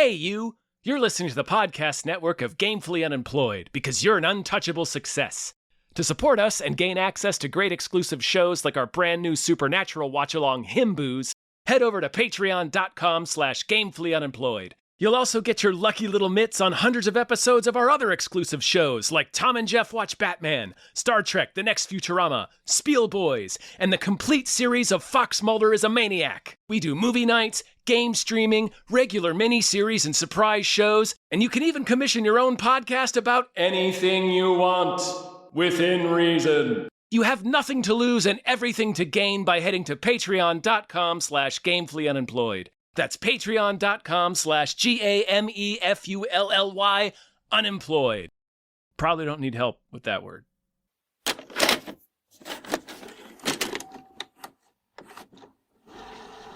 Hey, you! You're listening to the podcast network of Gamefully Unemployed because you're an untouchable success. To support us and gain access to great exclusive shows like our brand new Supernatural watch-along Himboos, head over to patreon.com/gamefullyunemployed. You'll also get your lucky little mitts on hundreds of episodes of our other exclusive shows like Tom and Jeff Watch Batman, Star Trek The Next Futurama, Spiel Boys, and the complete series of Fox Mulder is a Maniac. We do movie nights, game streaming, regular mini-series and surprise shows, and you can even commission your own podcast about anything you want, within reason. You have nothing to lose and everything to gain by heading to patreon.com/gamefullyunemployed. That's patreon.com/GAMEFULLY unemployed. Probably don't need help with that word.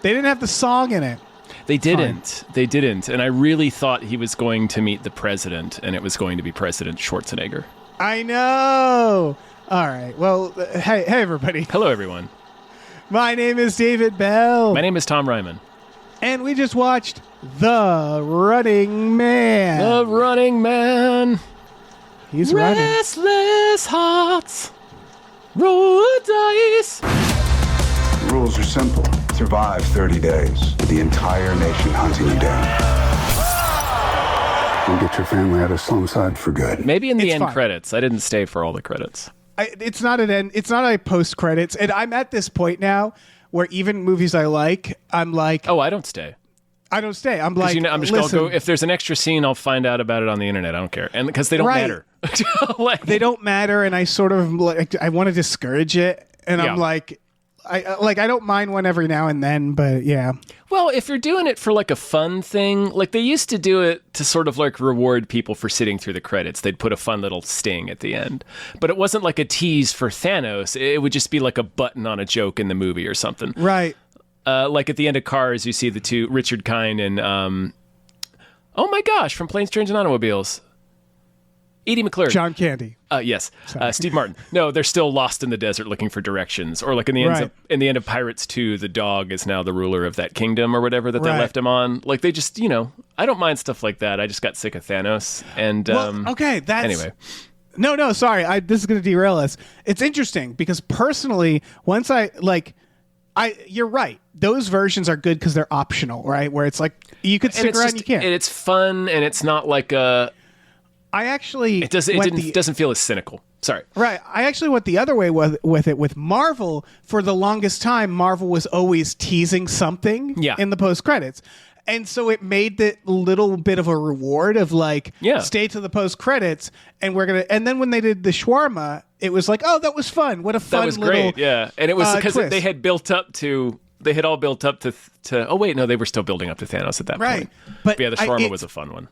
They didn't have the song in it. They didn't. They didn't. And I really thought he was going to meet the president, and it was going to be President Schwarzenegger. I know. All right. Well, hey, everybody. Hello, everyone. My name is David Bell. My name is Tom Ryman. And we just watched The Running Man. The Running Man. He's running. Restless hearts. Roll the dice. The rules are simple. Survive 30 days with the entire nation hunting you down. And get your family out of Slumside for good. Maybe in the It's end fine. credits. I didn't stay for all the credits. It's not an end. It's not a post credits. And I'm at this point now where even movies I like, I'm like, Oh, I don't stay. I don't stay. I'm like, I'm just listen, going to go. If there's an extra scene, I'll find out about it on the internet. I don't care. And because they don't Right. matter. they don't matter. And I sort of like, I want to discourage it. And Yeah. I'm like, I don't mind one every now and then, but yeah. Well, if you're doing it for like a fun thing, like they used to do it to sort of like reward people for sitting through the credits. They'd put a fun little sting at the end. But it wasn't like a tease for Thanos. It would just be like a button on a joke in the movie or something. Right. Like at the end of Cars, you see the two, Richard Kind and, oh my gosh, from Planes, Trains, and Automobiles. Edie McClure. John Candy. Yes. Steve Martin. No, they're still lost in the desert looking for directions. Or like in the end of Pirates 2, the dog is now the ruler of that kingdom or whatever that they Right. left him on. Like they just, I don't mind stuff like that. I just got sick of Thanos. And Okay, that's... anyway. No, sorry. This is going to derail us. It's interesting because personally, once you're right. Those versions are good because they're optional, right? Where it's like, you could stick around, you can't. And it's fun, and it's not like a... I actually... It doesn't feel as cynical. Sorry. Right. I actually went the other way with it. With Marvel, for the longest time, Marvel was always teasing something in the post-credits. And so it made the little bit of a reward of like, stay to the post-credits, and we're going to... And then when they did the shawarma, it was like, oh, that was fun. What a fun That was little... great, yeah. And it was because twist. they had built up to... They had all built up to... Oh, wait, no, they were still building up to Thanos at that point. But yeah, the shawarma was a fun one.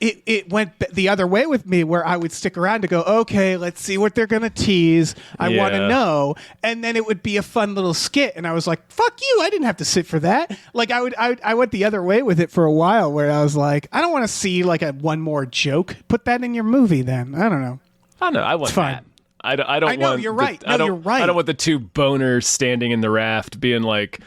It went the other way with me where I would stick around to go, okay, let's see what they're going to tease. I want to know. And then it would be a fun little skit. And I was like, fuck you. I didn't have to sit for that. Like I went the other way with it for a while where I was like, I don't want to see like one more joke. Put that in your movie then. I don't know. I know. I want It's fine. that. I don't I know, want... you're right. You're right. I don't want the two boners standing in the raft being like,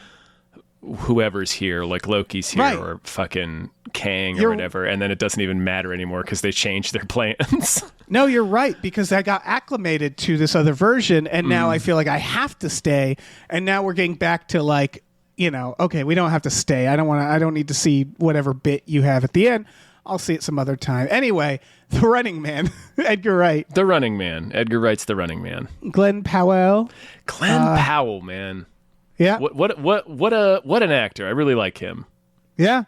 whoever's here, like Loki's here or fucking Kang or whatever, and then it doesn't even matter anymore because they changed their plans. No, you're right, because I got acclimated to this other version, and now I feel like I have to stay, and now we're getting back to like, okay, we don't have to stay. I don't need to see whatever bit you have at the end. I'll see it some other time. Anyway, The Running Man, Edgar Wright. The Running Man. Edgar Wright's The Running Man. Glenn Powell. Glenn Powell, man. Yeah. What an actor. I really like him. Yeah.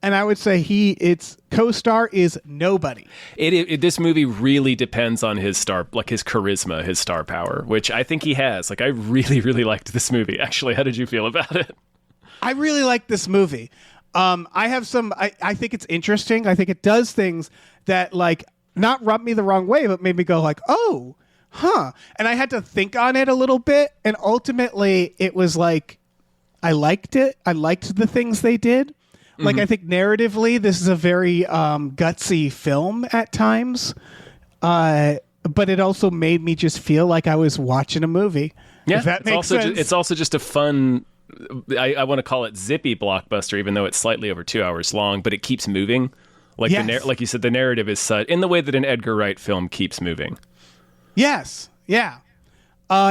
And I would say its co-star is nobody. This movie really depends on his charisma, his star power, which I think he has. Like, I really, really liked this movie. Actually, how did you feel about it? I really like this movie. I think it's interesting. I think it does things that like not rub me the wrong way, but made me go like, oh, huh. And I had to think on it a little bit. And ultimately it was like, I liked it. I liked the things they did. Like, I think narratively, this is a very gutsy film at times. But it also made me just feel like I was watching a movie. Yeah, if that makes sense. It's also just a fun I want to call it zippy blockbuster, even though it's slightly over 2 hours long, but it keeps moving. Like Yes. like you said, the narrative is such in the way that an Edgar Wright film keeps moving. Yes. Yeah.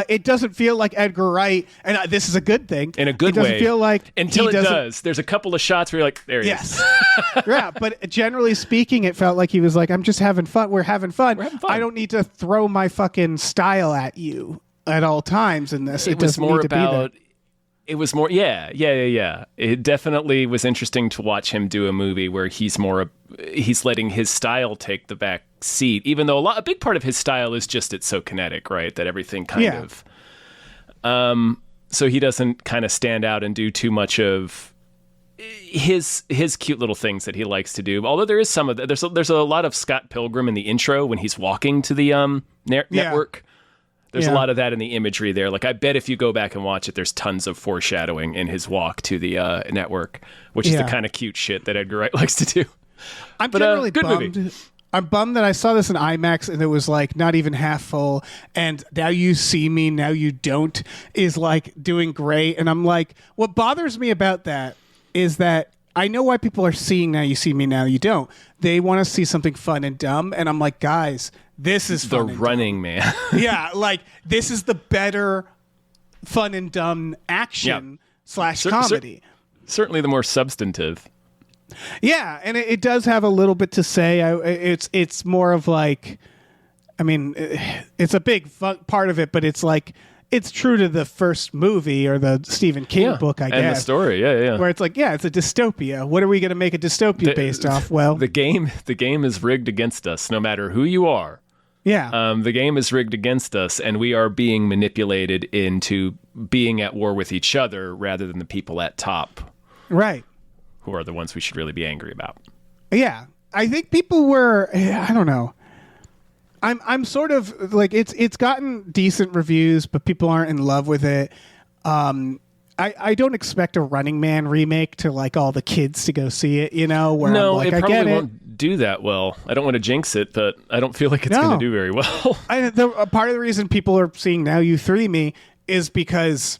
It doesn't feel like Edgar Wright, and this is a good thing. In a good it doesn't way. feel like Until he it doesn't- does. There's a couple of shots where you're like, there he Yes. is. Yeah, but generally speaking, it felt like he was like, I'm just having fun. We're having fun. having fun. I don't need to throw my fucking style at you at all times in this. It was doesn't more need to be there. about. It was more, yeah. It definitely was interesting to watch him do a movie where he's letting his style take the back seat, even though a big part of his style is just it's so kinetic, right? That everything kind Yeah. of. So he doesn't kind of stand out and do too much of his cute little things that he likes to do. Although there is some of that. There's a lot of Scott Pilgrim in the intro when he's walking to the network. There's a Yeah. lot of that in the imagery there. Like, I bet if you go back and watch it, there's tons of foreshadowing in his walk to the network, which is the Yeah. kind of cute shit that Edgar Wright likes to do. I'm But, generally good bummed. movie. I'm bummed that I saw this in IMAX and it was like not even half full. And Now You See Me, Now You Don't is like doing great. And I'm like, what bothers me about that is that I know why people are seeing Now You See Me, Now You Don't. They want to see something fun and dumb. And I'm like, guys, this is The fun and Running Man. yeah, like this is the better fun and dumb action / comedy. Certainly the more substantive. Yeah, and it does have a little bit to say. It's more of like, I mean, it's a big part of it, but it's like it's true to the first movie or the Stephen King book, I guess. And the story, yeah. Where it's like, yeah, it's a dystopia. What are we going to make a dystopia based off? Well, the game is rigged against us, no matter who you are. yeah, The game is rigged against us, and we are being manipulated into being at war with each other rather than the people at top, right. who are the ones we should really be angry about. Yeah, I think people were. I don't know. I'm sort of like it's gotten decent reviews, but people aren't in love with it. I don't expect a Running Man remake to like all the kids to go see it. You know, where No, I'm like, it I probably get it. won't do that well. I don't want to jinx it, but I don't feel like it's No. going to do very well. Part of the reason people are seeing Now You Three Me is because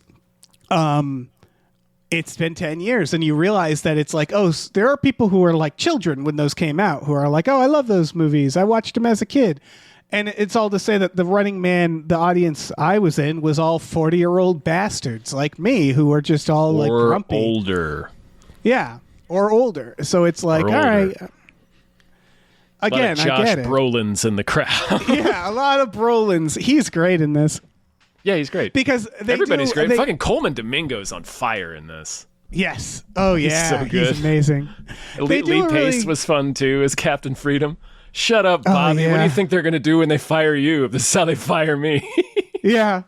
it's been 10 years and you realize that it's like, oh, there are people who were like children when those came out who are like, oh, I love those movies. I watched them as a kid. And it's all to say that the Running Man, the audience I was in, was all 40-year-old bastards like me who are just all like Or grumpy. older. Yeah, or older. So it's like, Or all right. older. Again, a lot of I Josh get it. Brolin's in the crowd. Yeah, a lot of Brolins. He's great in this. Yeah, he's great. Because Everybody's great. Fucking Coleman Domingo's on fire in this. Yes. Oh yeah. so good. He's amazing. They do Lee a Pace really- was fun too as Captain Freedom. Shut up, Bobby. What do yeah. you think they're going to do when they fire you if this is how they fire me? Yeah.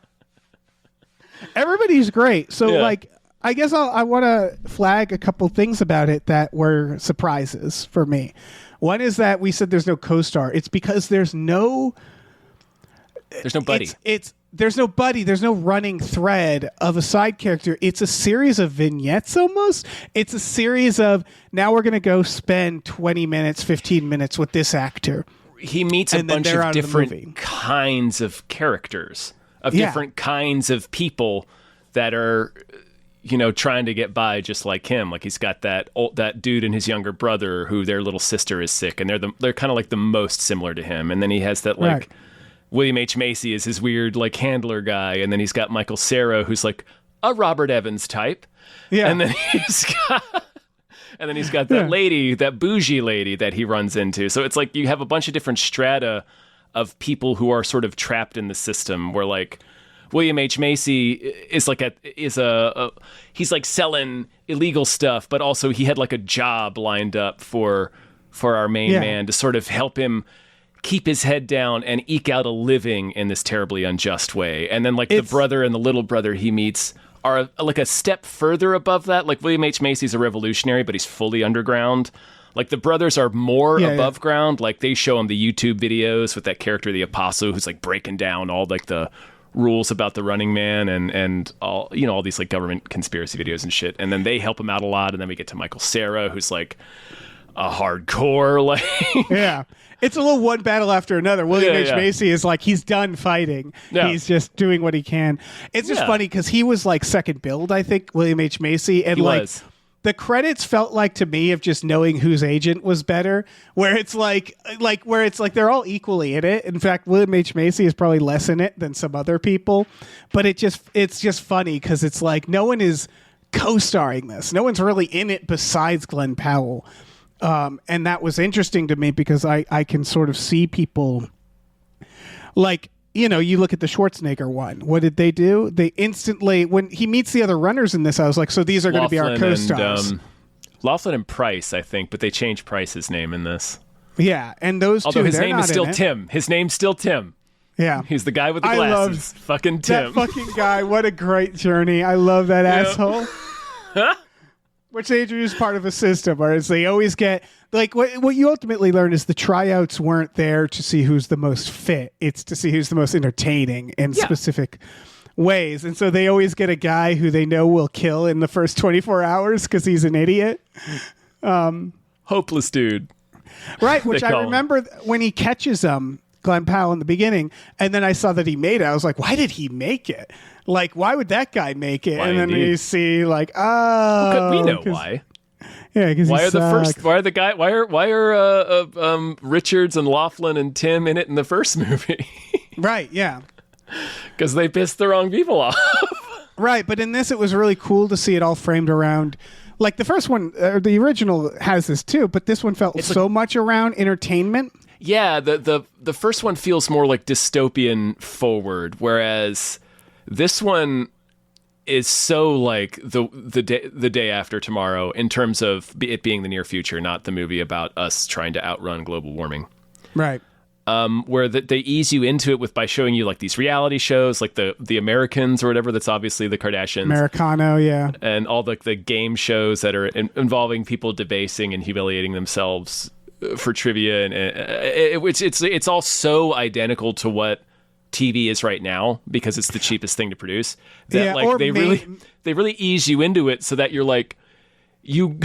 Everybody's great. So Yeah. like, I guess I want to flag a couple things about it that were surprises for me. One is that we said there's no co-star. It's because there's no There's no buddy. There's no buddy. There's no running thread of a side character. It's a series of vignettes almost. It's a series of now we're going to go spend 20 minutes, 15 minutes with this actor. He meets a and then bunch they're of out of the movie. different kinds of characters, of Yeah. different kinds of people that are, trying to get by just like him. Like he's got that dude and his younger brother who their little sister is sick, and they're kind of like the most similar to him. And then he has that like. Right. William H. Macy is his weird like handler guy, and then he's got Michael Cera, who's like a Robert Evans type. Yeah. And then he's got that lady, that bougie lady that he runs into. So it's like you have a bunch of different strata of people who are sort of trapped in the system. Where like William H. Macy is like he's like selling illegal stuff, but also he had like a job lined up for our main man to sort of help him keep his head down and eke out a living in this terribly unjust way. And then like the brother and the little brother he meets are like a step further above that. Like William H. Macy's a revolutionary, but he's fully underground. Like the brothers are more above ground. Like they show him the YouTube videos with that character, the Apostle, who's like breaking down all like the rules about the Running Man and all, all these like government conspiracy videos and shit. And then they help him out a lot. And then we get to Michael Cera, who's like a hardcore like. Yeah. It's a little one battle after another. William Yeah, H. yeah. Macy is like, he's done fighting. Yeah. He's just doing what he can. It's just Yeah. funny because he was like second build, I think, William H. Macy. And He like was. the credits felt like to me of just knowing whose agent was better, where it's like they're all equally in it. In fact, William H. Macy is probably less in it than some other people. But it's just funny because it's like no one is co-starring this. No one's really in it besides Glenn Powell. And that was interesting to me because I can sort of see people like, you know, you look at the Schwarzenegger one. What did they do? They instantly, when he meets the other runners in this, I was like, so these are going to be our Laughlin co-stars. and, Laughlin and Price, I think, but they changed Price's name in this. Yeah, and those Although two, his they're name not is still in it. Tim. His name's still Tim. Yeah. He's the guy with the I glasses. love Fucking Tim. That fucking guy, what a great journey. I love that asshole. Which they introduced part of a system, whereas they always get like what you ultimately learn is the tryouts weren't there to see who's the most fit. It's to see who's the most entertaining in specific ways. And so they always get a guy who they know will kill in the first 24 hours because he's an idiot. Hopeless dude. Right, which They I call him. remember when he catches Glenn Powell in the beginning, and then I saw that he made it. I was like, why did he make it? Like, why would that guy make it? Why and then indeed? you see, like, oh, We know 'cause- why. Yeah, because Why are Richards and Laughlin and Tim in it in the first movie? Right, yeah. Because they pissed the wrong people off. Right, but in this, it was really cool to see it all framed around. Like the first one, the original has this too, but this one felt so much around entertainment. Yeah, the first one feels more like dystopian forward, whereas this one is so like the day after tomorrow in terms of it being the near future, not the movie about us trying to outrun global warming. Right. Where they ease you into it by showing you like these reality shows, like the Americans or whatever. That's obviously the Kardashians. Americano, yeah. And all the game shows that are involving people debasing and humiliating themselves for trivia, and it's all so identical to what TV is right now because it's the cheapest thing to produce. That Yeah, like or they really ease you into it so that you're like you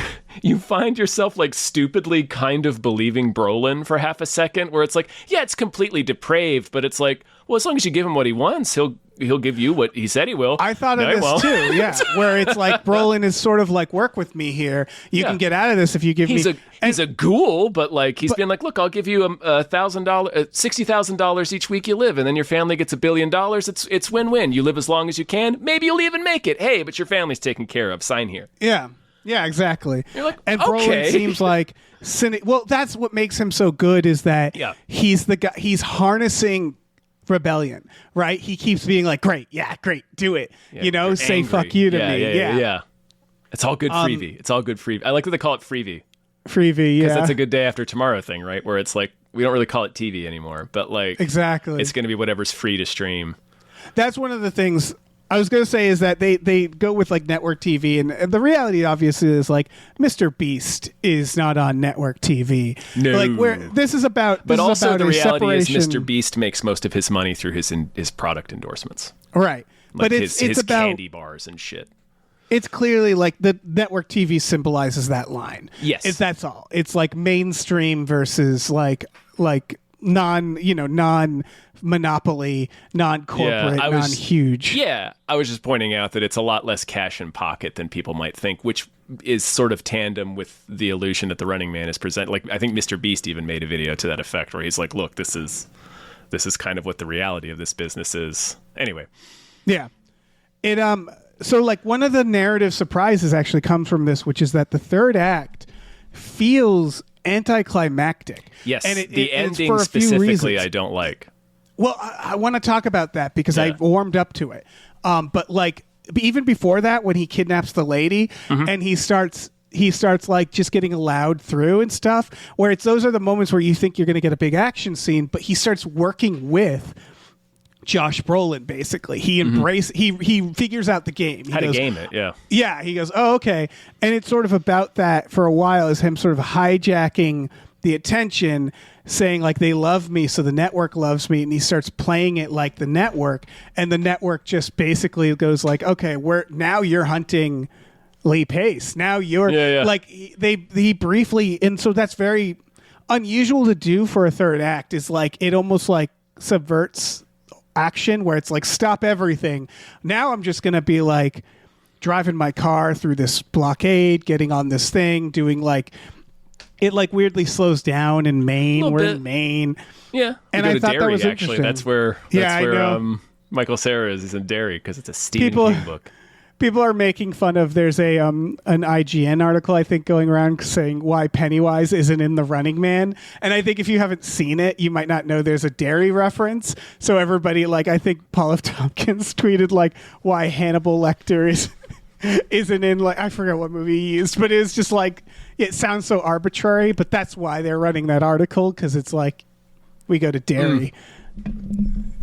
find yourself like stupidly kind of believing Brolin for half a second, where it's like, yeah, it's completely depraved, but it's like, well, as long as you give him what he wants, he'll give you what he said he will. I thought No, of he won't. this too, yeah. Where it's like Brolin is sort of like, work with me here. You can get out of this if you give He's me. he's a ghoul, but like he's been like, look, I'll give you $60,000 each week you live, and then your family gets $1 billion. It's win-win. You live as long as you can. Maybe you'll even make it. Hey, but your family's taken care of. Sign here. Yeah, exactly. You're like, and okay. Brolin seems like well, that's what makes him so good is that he's the guy. He's harnessing rebellion, right? He keeps being like, great, do it. You're say angry. fuck you to me. Yeah. It's all good freebie. It's all good freebie. I like that they call it freebie. Freebie, yeah. Because that's a good day after tomorrow thing, right? Where it's like, we don't really call it TV anymore, but like, exactly. it's going to be whatever's free to stream. That's one of the things I was going to say is that they go with like network TV, and the reality obviously is like Mr. Beast is not on network TV. No. Like this is about. But also about the a reality is separation. Mr. Beast makes most of his money through his product endorsements. Right. Like But it's his about candy bars and shit. It's clearly like the network TV symbolizes that line. Yes. That's all. It's like mainstream versus like non monopoly, non-corporate, non-huge. Yeah, I was just pointing out that it's a lot less cash in pocket than people might think, which is sort of tandem with the illusion that the Running Man is presented. Like, I think Mr. Beast even made a video to that effect where he's like, look, this is kind of what the reality of this business is. Anyway. Yeah. It so like one of the narrative surprises actually comes from this, which is that the third act feels anticlimactic. Yes, and the it's ending for a few specifically reasons. I don't like. Well, I want to talk about that because I warmed up to it. But like even before that, when he kidnaps the lady and he starts like just getting allowed through and stuff, where those are the moments where you think you're going to get a big action scene, but he starts working with Josh Brolin. Basically, he he figures out the game. He How goes, to game it, yeah. Yeah, he goes, oh, okay. And it's sort of about that for a while, is him sort of hijacking the attention, saying like, they love me, so the network loves me, and he starts playing it like the network, and the network just basically goes like, okay, now you're hunting Lee Pace. Now you're Yeah. like he briefly, and so that's very unusual to do for a third act. Is like it almost like subverts action where it's like stop everything. Now I'm just gonna be like driving my car through this blockade, getting on this thing, doing like it like weirdly slows down in Maine. We're in Maine. Yeah, and I thought that Derry, was actually. interesting. That's where I know. Michael Cera is in Derry because it's a Stephen King book. People are making fun of. There's a an IGN article I think going around saying why Pennywise isn't in The Running Man, and I think if you haven't seen it, you might not know there's a Derry reference. So everybody like I think Paul F. Tompkins tweeted like why Hannibal Lecter isn't in like I forget what movie he used, but it's just like it sounds so arbitrary, but that's why they're running that article because it's like we go to Derry.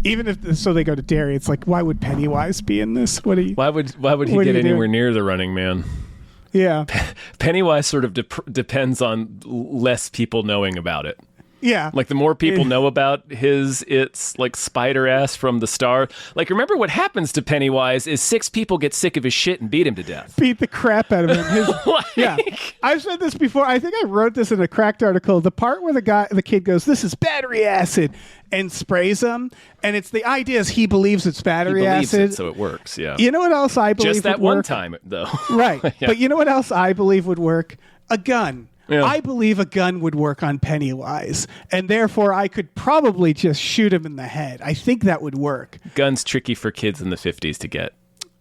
Even if so, they go to Derry. It's like, why would Pennywise be in this? Why would he what get are you anywhere doing? near The Running Man? Yeah, Pennywise sort of depends on less people knowing about it. yeah. Like the more people know about it's like spider ass from the Star. Like remember what happens to Pennywise is 6 people get sick of his shit and beat him to death. Beat the crap out of him. Yeah, I've said this before. I think I wrote this in a Cracked article. The part where the kid goes, "This is battery acid," and sprays him, and it's the idea is he believes it's He battery believes acid. it, so it works. Yeah, You know what else I believe just that would one work? time though. Right. Yeah. But you know what else I believe would work? A gun. Yeah. I believe a gun would work on Pennywise, and therefore I could probably just shoot him in the head. I think that would work. Guns tricky for kids in the 50s to get.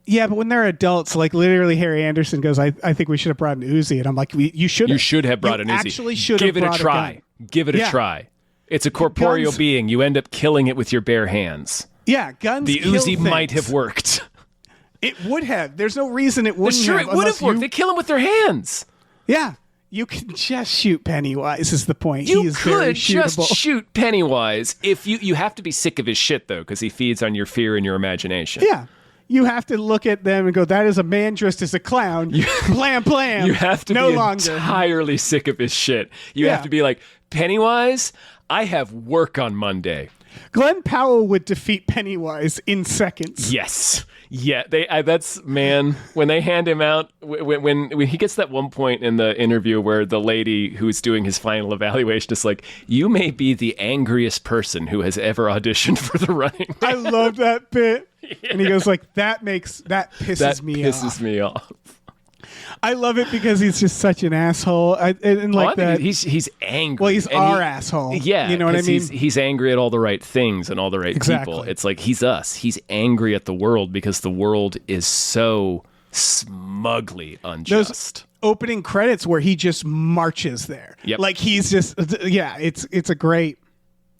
Yeah, but when they're adults, like literally Harry Anderson goes, I think we should have brought an Uzi. And I'm like, you should have. You should have brought an Uzi. Actually should Give have it brought a try. gun. Give it a Yeah. try. It's a corporeal Guns- being. You end up killing it with your bare hands. Yeah, guns The kill Uzi might things. have worked. It would have. There's no reason it wouldn't Sure, have. it would unless have worked. you- They kill him with their hands. Yeah. You can just shoot Pennywise is the point. You he is very could just shootable. shoot Pennywise if you have to be sick of his shit though, because he feeds on your fear and your imagination. Yeah. You have to look at them and go, that is a man dressed as a clown. Blam, blam. You have to no be longer. entirely sick of his shit. You Yeah. have to be like, Pennywise, I have work on Monday. Glenn Powell would defeat Pennywise in seconds. Yes. Yeah, that's man. When they hand him out, when he gets that one point in the interview where the lady who's doing his final evaluation is like, "You may be the angriest person who has ever auditioned for The Running Man." I love that bit. And he goes like, that pisses That me pisses off. me off. I love it because he's just such an asshole. And Oh, I like think that. he's angry. Well, he's And our asshole. Yeah, You know what I 'cause mean? He's angry at all the right things and all the right Exactly. people. It's like he's us. He's angry at the world because the world is so smugly unjust. Opening credits where he just marches there. Yep. Like he's just, yeah, it's a great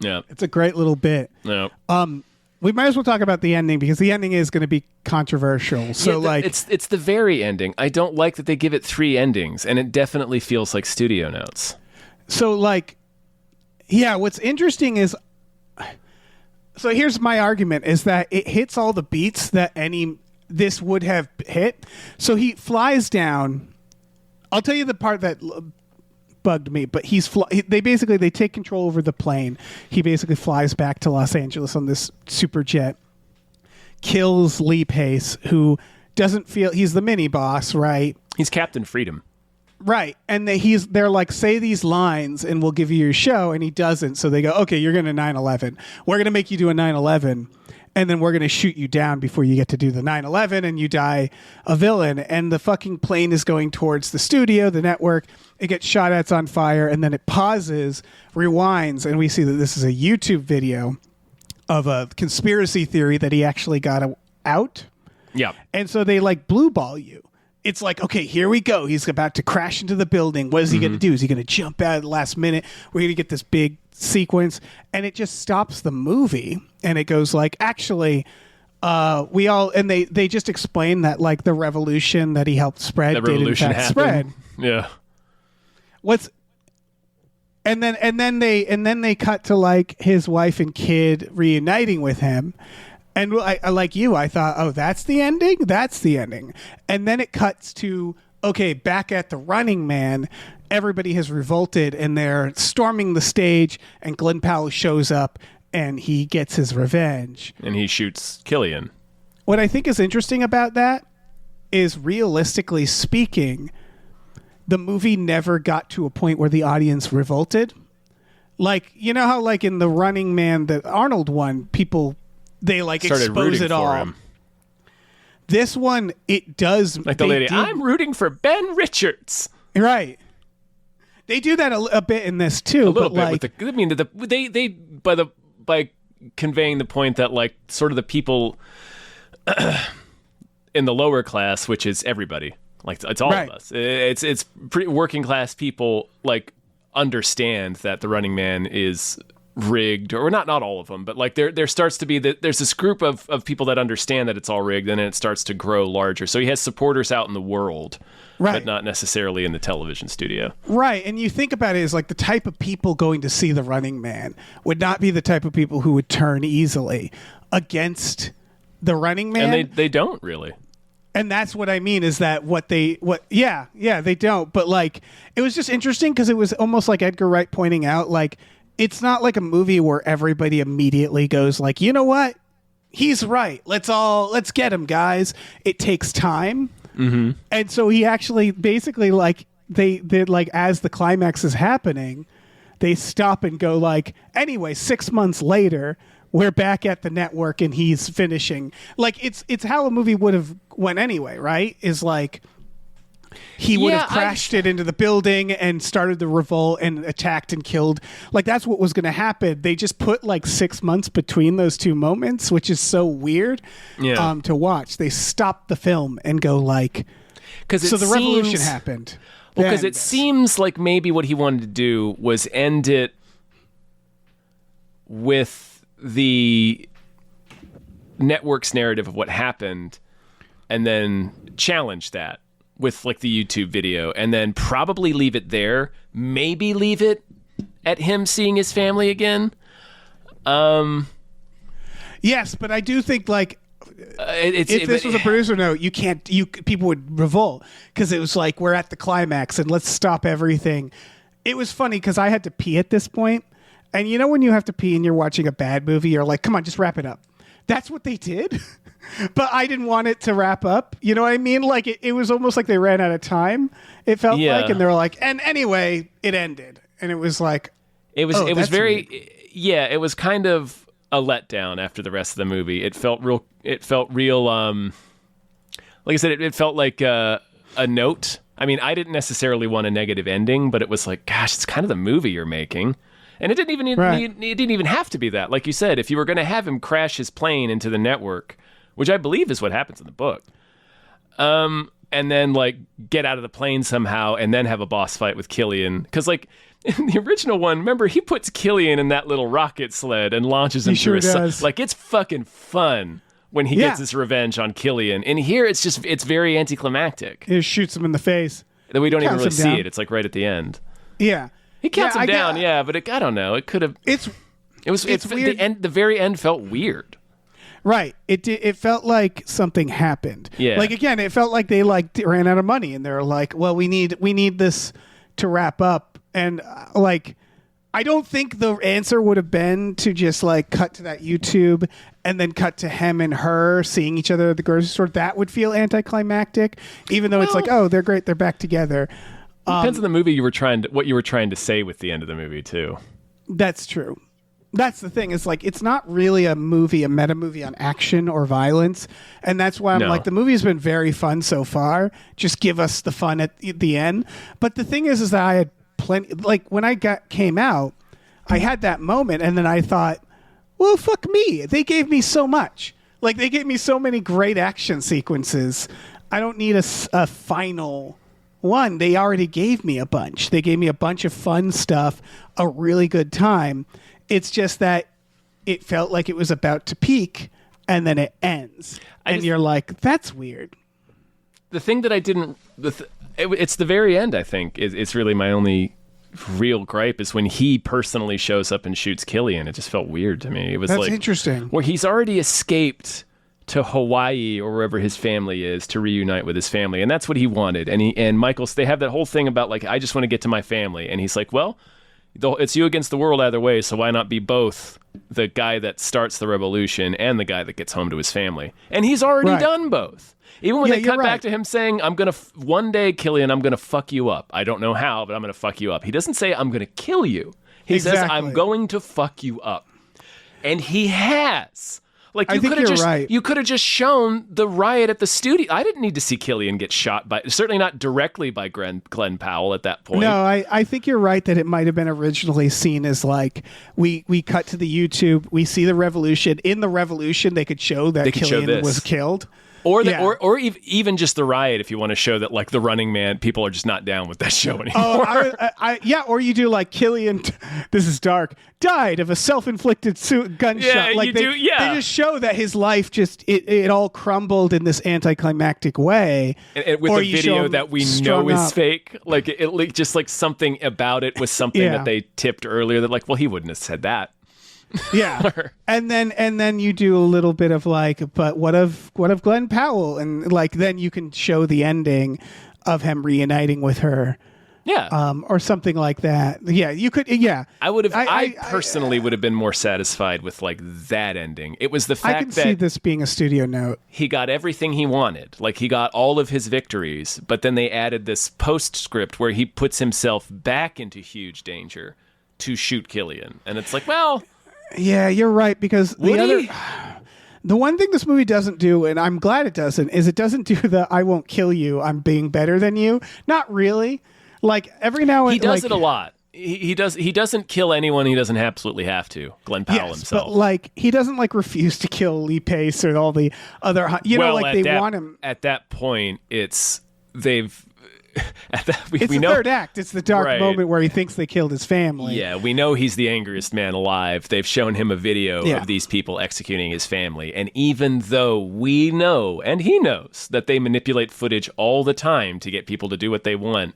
little bit. No. We might as well talk about the ending because the ending is going to be controversial. So Yeah, it's the very ending. I don't like that they give it 3 endings, and it definitely feels like studio notes. So like, yeah, what's interesting is, so here's my argument is that it hits all the beats that this would have hit. So he flies down. I'll tell you the part that bugged me, but they take control over the plane. He basically flies back to Los Angeles on this super jet, kills Lee Pace, who doesn't feel he's the mini boss, right? He's Captain Freedom. Right. And they're like, say these lines and we'll give you your show. And he doesn't. So they go, okay, you're going to 9/11. We're going to make you do a 9/11. And then we're going to shoot you down before you get to do the 9/11 and you die a villain. And the fucking plane is going towards the studio, the network. It gets shot at, it's on fire. And then it pauses, rewinds. And we see that this is a YouTube video of a conspiracy theory that he actually got out. Yeah. And so they like blue ball you. It's like, okay, here we go. He's about to crash into the building. What is he going to do? Is he going to jump out at the last minute? We're going to get this big sequence. And it just stops the movie. And it goes like, actually, they just explain that like the revolution that he helped spread That did in revolution fact happened. spread. Yeah. And then they cut to like his wife and kid reuniting with him. And I like you, I thought, oh, that's the ending? That's the ending. And then it cuts to, okay, back at the Running Man, everybody has revolted and they're storming the stage and Glenn Powell shows up and he gets his revenge. And he shoots Killian. What I think is interesting about that is realistically speaking, the movie never got to a point where the audience revolted. Like, you know how like in the Running Man, the Arnold one, people, they like started expose rooting it all. for him. This one, it does. Like the lady, I'm rooting for Ben Richards. Right. They do that a bit in this too. A little but bit like, with the. I mean, they by conveying the point that like sort of the people in the lower class, which is everybody, like it's all Right. of us. It's pretty working class people like understand that the Running Man is rigged, or not all of them, but like there starts to be there's this group of people that understand that it's all rigged, and then it starts to grow larger. So he has supporters out in the world, Right. but not necessarily in the television studio. right. And you think about it as like the type of people going to see the Running Man would not be the type of people who would turn easily against the Running Man. And they don't really. And that's what I mean is that yeah, they don't. But like, it was just interesting because it was almost like Edgar Wright pointing out, like, it's not like a movie where everybody immediately goes like, you know what? He's right. Let's get him, guys. It takes time. Mm-hmm. And so he actually basically like they did like as the climax is happening, they stop and go like, anyway, 6 months later, we're back at the network and he's finishing. Like it's how a movie would have went anyway, right? Is like he would have crashed it into the building and started the revolt and attacked and killed. Like that's what was going to happen. They just put like 6 months between those two moments, which is so weird to watch. They stopped the film and go like, so the revolution happened. Well, because it seems like maybe what he wanted to do was end it with the network's narrative of what happened and then challenge that with like the YouTube video and then probably leave it there, maybe leave it at him seeing his family again. Yes, but I do think like if if this was a producer note, people would revolt because it was like, we're at the climax and let's stop everything. It was funny because I had to pee at this point. And you know when you have to pee and you're watching a bad movie, you're like, come on, just wrap it up. That's what they did. But I didn't want it to wrap up. You know what I mean? Like it was almost like they ran out of time. It felt like, and they were like, and anyway, it ended. And it was like, it was very, weird. it was kind of a letdown after the rest of the movie. It felt real. Like I said, it felt like a note. I mean, I didn't necessarily want a negative ending, but it was like, gosh, it's kind of the movie you're making. And it didn't even have to be that. Like you said, if you were going to have him crash his plane into the network, which I believe is what happens in the book, and then like get out of the plane somehow and then have a boss fight with Killian. Because like in the original one, remember, he puts Killian in that little rocket sled and launches him through sure does. Like it's fucking fun when he gets his revenge on Killian. And here it's very anticlimactic. It shoots him in the face. That we don't even Counts really him see down. it. It's like right at the end. Yeah. He counts him down, but I don't know. It could have. It's weird. The very end felt weird. Right. It felt like something happened. Yeah. Like again, it felt like they ran out of money and they're like, well, we need this to wrap up. And like, I don't think the answer would have been to just like cut to that YouTube and then cut to him and her seeing each other at the grocery store. That would feel anticlimactic, even though it's like, oh, they're great, they're back together. Depends on the movie what you were trying to say with the end of the movie too. That's true. That's the thing. It's like, it's not really a meta movie on action or violence. And that's why I'm like, the movie has been very fun so far. Just give us the fun at the end. But the thing is that I had plenty, like when I came out, I had that moment and then I thought, well, fuck me. They gave me so much. Like they gave me so many great action sequences. I don't need a final one. They already gave me a bunch. They gave me a bunch of fun stuff, a really good time. It's just that it felt like it was about to peak and then it ends. You're like, that's weird. The thing that I didn't... it's the very end, I think. It's really my only real gripe is when he personally shows up and shoots Killian. It just felt weird to me. It was That's interesting. Where he's already escaped to Hawaii or wherever his family is to reunite with his family. And that's what he wanted. And Michael, they have that whole thing about like, I just want to get to my family. And he's like, well... It's you against the world either way, so why not be both the guy that starts the revolution and the guy that gets home to his family? And he's already done both. Even when they cut back to him saying, I'm going to, one day, Killian, I'm going to fuck you up. I don't know how, but I'm going to fuck you up. He doesn't say, I'm going to kill you. He says, I'm going to fuck you up. And he has. Like, you could have just you could have just shown the riot at the studio. I didn't need to see Killian get shot by, certainly not directly by Glenn Powell at that point. No, I think you're right that it might have been originally seen as like we cut to the YouTube, we see the revolution. In the revolution, they could show that Killian was killed. Or even just the riot, if you want to show that, like, the Running Man, people are just not down with that show anymore. Or you do like Killian, this is dark, died of a self-inflicted gunshot. Yeah, like they just show that his life just, it all crumbled in this anticlimactic way. And with a video that we know is fake. Like, it just like something about it was something that they tipped earlier that, like, well, he wouldn't have said that. Yeah, and then you do a little bit of like, but what of Glenn Powell, and like then you can show the ending of him reuniting with her, or something like that. Yeah, you could. Yeah, I would have. I personally would have been more satisfied with like that ending. It was the fact I can that see this being a studio note. He got everything he wanted. Like, he got all of his victories, but then they added this postscript where he puts himself back into huge danger to shoot Killian, and it's like, well. Yeah, you're right, because the one thing this movie doesn't do, and I'm glad it doesn't, is it doesn't do the I won't kill you, I'm being better than you. Not really. Like, every now and he does it a lot. He doesn't kill anyone he doesn't absolutely have to. Glenn Powell himself. But like, he doesn't like refuse to kill Lee Pace or all the other, want him. At that point, they've it's the third act. It's the dark moment where he thinks they killed his family. Yeah, we know he's the angriest man alive. They've shown him a video of these people executing his family. And even though we know, and he knows, that they manipulate footage all the time to get people to do what they want,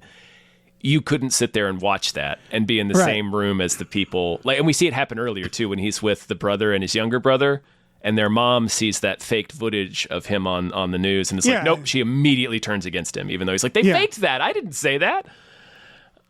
you couldn't sit there and watch that and be in the same room as the people. Like, and we see it happen earlier, too, when he's with the brother and his younger brother. And their mom sees that faked footage of him on the news, and it's like, nope, she immediately turns against him, even though he's like, they faked that. I didn't say that.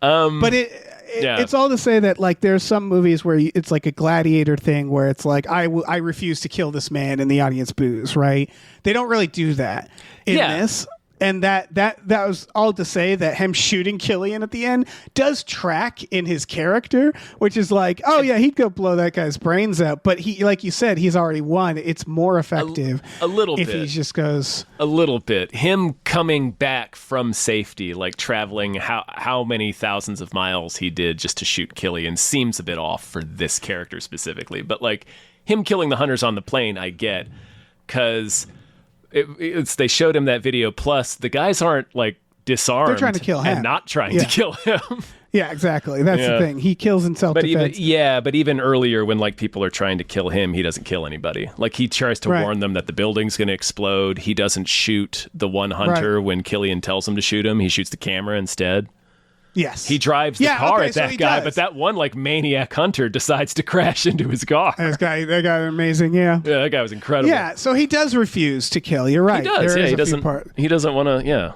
But it's all to say that, like, there's some movies where it's like a gladiator thing where it's like, I refuse to kill this man, and the audience boos, right? They don't really do that in this. And that was all to say that him shooting Killian at the end does track in his character, which is like, oh yeah, he'd go blow that guy's brains out. But he, like you said, he's already won. It's more effective a little bit. If he just goes a little bit. Him coming back from safety, like traveling how many thousands of miles he did just to shoot Killian, seems a bit off for this character specifically. But like him killing the hunters on the plane, I get, because. They showed him that video. Plus, the guys aren't like disarmed. They're trying to kill him and not trying to kill him. Yeah, exactly. That's the thing. He kills in self-defense. But even earlier, when like people are trying to kill him, he doesn't kill anybody. Like, he tries to warn them that the building's going to explode. He doesn't shoot the one hunter when Killian tells him to shoot him. He shoots the camera instead. Yes. He drives the car at that guy, but that one like maniac hunter decides to crash into his car. That guy amazing, yeah. Yeah, that guy was incredible. Yeah, so he does refuse to kill. You're right. He does, he doesn't want to,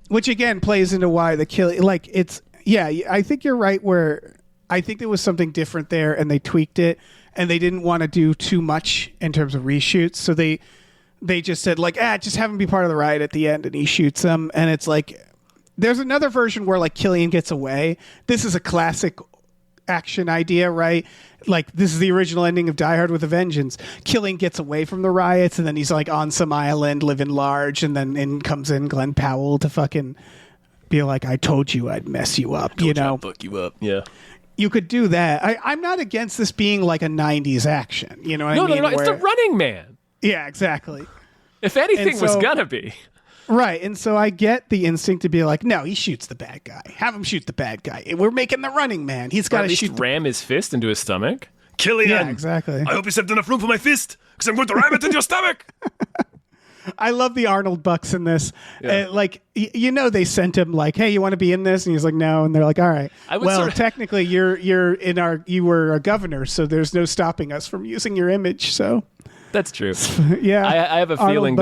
Which again plays into why the kill, like, it's, I think you're right where I think there was something different there and they tweaked it and they didn't want to do too much in terms of reshoots. So they just said like, just have him be part of the riot at the end, and he shoots him, and it's like, there's another version where like Killian gets away. This is a classic action idea, right? Like, this is the original ending of Die Hard with a Vengeance. Killian gets away from the riots, and then he's like on some island living large, and then in comes Glenn Powell to fucking be like, I told you I'd mess you up, I'd fuck you up. Yeah. You could do that. I'm not against this being like a 90s action. You know what I mean? No. It's the Running Man. Yeah, exactly. If anything was gonna be. Right, and so I get the instinct to be like, no, he shoots the bad guy. Have him shoot the bad guy. We're making the Running Man. He's got to shoot. Ram his fist into his stomach. Killian. Yeah, exactly. I hope you saved enough room for my fist, because I'm going to ram it into your stomach. I love the Arnold Bucks in this. Yeah. They sent him like, hey, you want to be in this? And he's like, no. And they're like, all right. Technically, you were a governor, so there's no stopping us from using your image. So. That's true. Yeah. I have a feeling